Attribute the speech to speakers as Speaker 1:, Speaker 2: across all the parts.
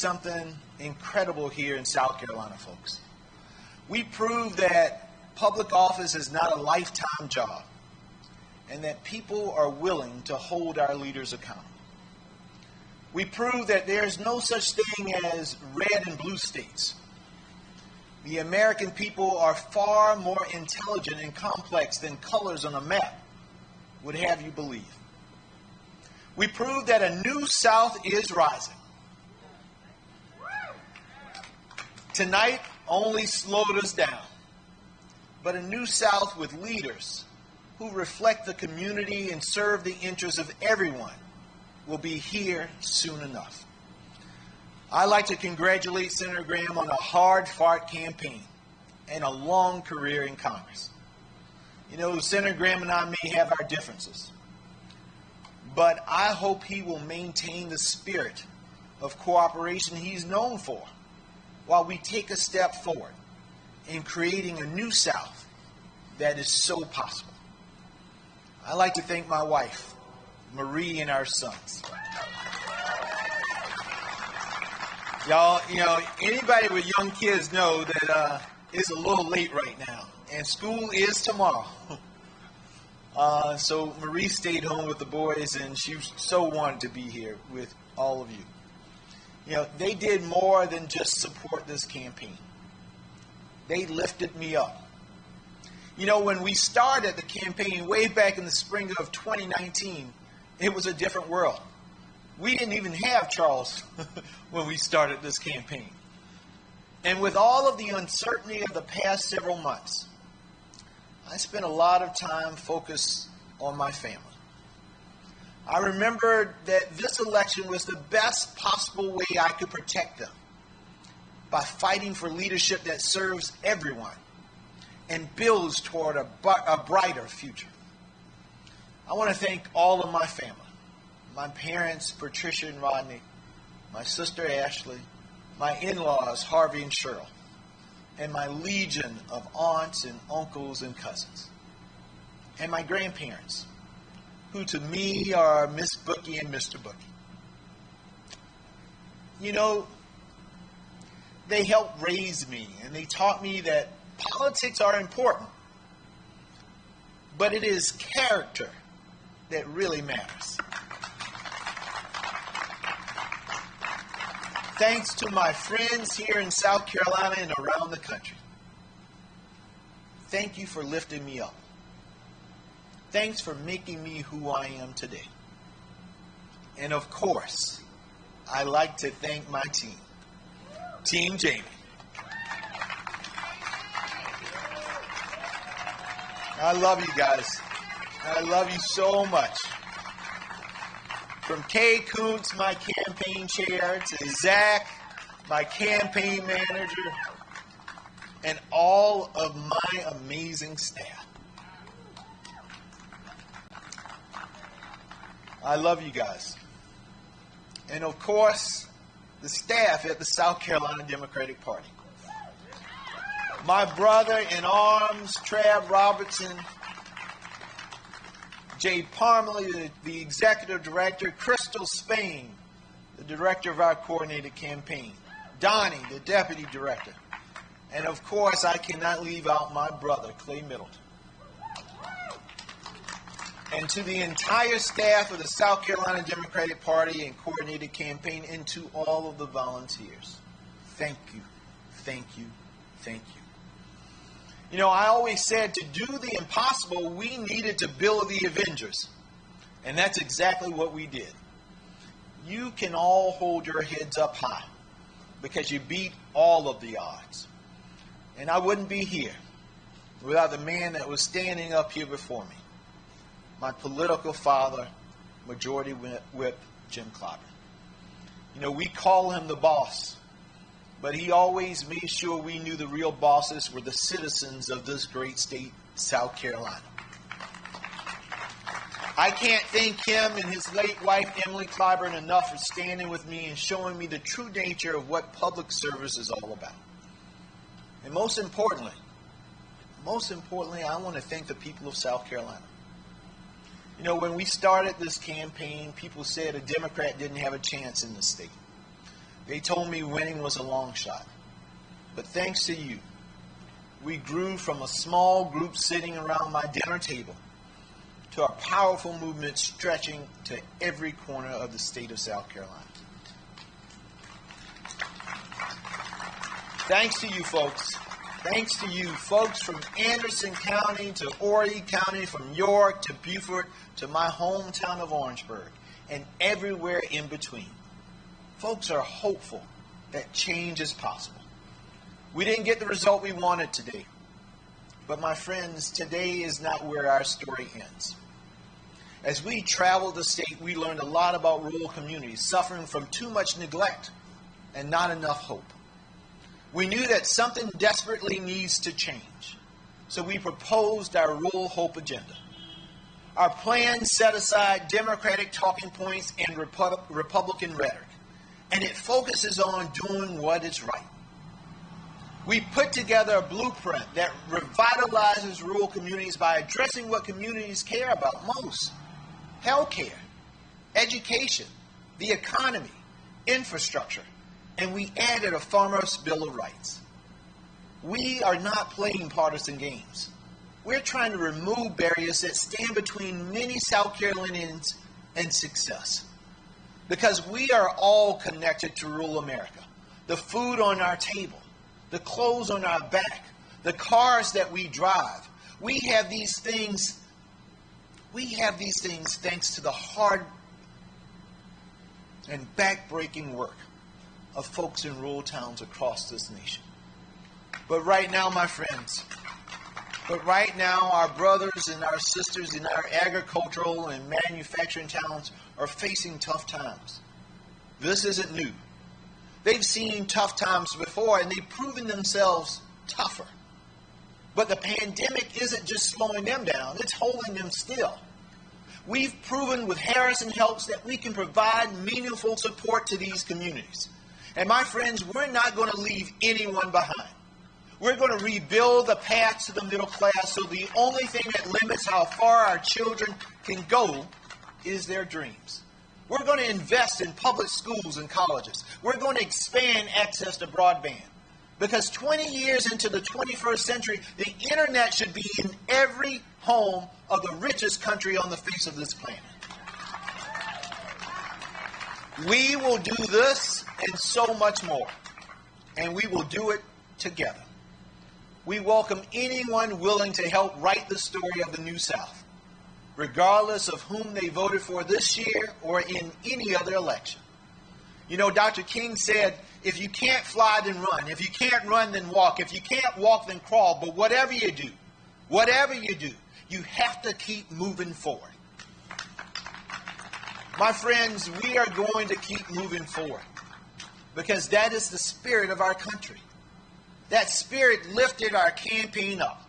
Speaker 1: something incredible here in South Carolina, folks. We proved that public office is not a lifetime job and that people are willing to hold our leaders accountable. We proved that there's no such thing as red and blue states. The American people are far more intelligent and complex than colors on a map would have you believe. We proved that a new South is rising. Tonight only slowed us down, but a new South with leaders who reflect the community and serve the interests of everyone will be here soon enough. I'd like to congratulate Senator Graham on a hard-fought campaign and a long career in Congress. You know, Senator Graham and I may have our differences, but I hope he will maintain the spirit of cooperation he's known for while we take a step forward in creating a new South that is so possible. I'd like to thank my wife, Marie, and our sons. Y'all, you know, anybody with young kids know that it's a little late right now, and school is tomorrow. So Marie stayed home with the boys, and she so wanted to be here with all of you. You know, they did more than just support this campaign. They lifted me up. You know, when we started the campaign way back in the spring of 2019, it was a different world. We didn't even have Charles when we started this campaign. And with all of the uncertainty of the past several months, I spent a lot of time focused on my family. I remembered that this election was the best possible way I could protect them by fighting for leadership that serves everyone and builds toward a brighter future. I want to thank all of my family, my parents, Patricia and Rodney, my sister Ashley, my in-laws, Harvey and Cheryl, and my legion of aunts and uncles and cousins, and my grandparents, who to me are Miss Bookie and Mr. Bookie. You know, they helped raise me, and they taught me that politics are important, but it is character that really matters. Thanks to my friends here in South Carolina and around the country. Thank you for lifting me up. Thanks for making me who I am today. And of course, I like to thank my team, Team Jaime. I love you guys. I love you so much. From Kay Koontz, my campaign chair, to Zach, my campaign manager, and all of my amazing staff. I love you guys. And of course, the staff at the South Carolina Democratic Party. My brother in arms, Trav Robertson, Jay Parmalee, the executive director, Crystal Spain, the director of our coordinated campaign, Donnie, the deputy director, and of course, I cannot leave out my brother, Clay Middleton. And to the entire staff of the South Carolina Democratic Party and coordinated campaign, and to all of the volunteers, thank you, thank you, thank you. You know, I always said to do the impossible, we needed to build the Avengers. And that's exactly what we did. You can all hold your heads up high because you beat all of the odds. And I wouldn't be here without the man that was standing up here before me, my political father, Majority Whip Jim Clyburn. You know, we call him the boss, but he always made sure we knew the real bosses were the citizens of this great state, South Carolina. I can't thank him and his late wife, Emily Clyburn, enough for standing with me and showing me the true nature of what public service is all about. And most importantly, I want to thank the people of South Carolina. You know, when we started this campaign, people said a Democrat didn't have a chance in the state. They told me winning was a long shot. But thanks to you, we grew from a small group sitting around my dinner table to a powerful movement stretching to every corner of the state of South Carolina. Thanks to you folks. Thanks to you folks from Anderson County to Horry County, from York to Beaufort to my hometown of Orangeburg, and everywhere in between. Folks are hopeful that change is possible. We didn't get the result we wanted today. But my friends, today is not where our story ends. As we traveled the state, we learned a lot about rural communities suffering from too much neglect and not enough hope. We knew that something desperately needs to change. So we proposed our Rural Hope Agenda. Our plan set aside Democratic talking points and Republican rhetoric. And it focuses on doing what is right. We put together a blueprint that revitalizes rural communities by addressing what communities care about most: healthcare, education, the economy, infrastructure, and we added a Farmers' Bill of Rights. We are not playing partisan games. We're trying to remove barriers that stand between many South Carolinians and success. Because we are all connected to rural America. The food on our table, the clothes on our back, the cars that we drive. We have these things thanks to the hard and back-breaking work of folks in rural towns across this nation. But right now, my friends, our brothers and our sisters in our agricultural and manufacturing towns are facing tough times. This isn't new. They've seen tough times before, and they've proven themselves tougher. But the pandemic isn't just slowing them down, it's holding them still. We've proven with Harrison Helps that we can provide meaningful support to these communities. And my friends, we're not going to leave anyone behind. We're going to rebuild the path to the middle class, so the only thing that limits how far our children can go is their dreams. We're going to invest in public schools and colleges. We're going to expand access to broadband. Because 20 years into the 21st century, the internet should be in every home of the richest country on the face of this planet. We will do this and so much more. And we will do it together. We welcome anyone willing to help write the story of the New South, regardless of whom they voted for this year or in any other election. You know, Dr. King said, if you can't fly, then run. If you can't run, then walk. If you can't walk, then crawl. But whatever you do, you have to keep moving forward. My friends, we are going to keep moving forward because that is the spirit of our country. That spirit lifted our campaign up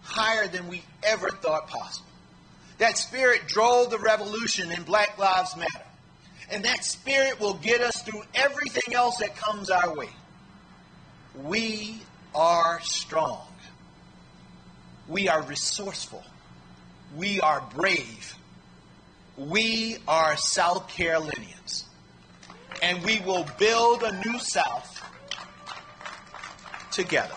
Speaker 1: higher than we ever thought possible. That spirit drove the revolution in Black Lives Matter. And that spirit will get us through everything else that comes our way. We are strong. We are resourceful. We are brave. We are South Carolinians. And we will build a new South together.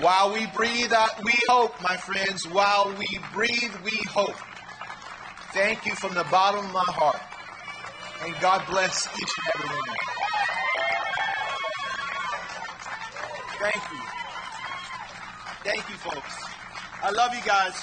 Speaker 1: While we breathe out, we hope, my friends. While we breathe, we hope. Thank you from the bottom of my heart. And God bless each and every one of you. Thank you. Thank you, folks. I love you guys.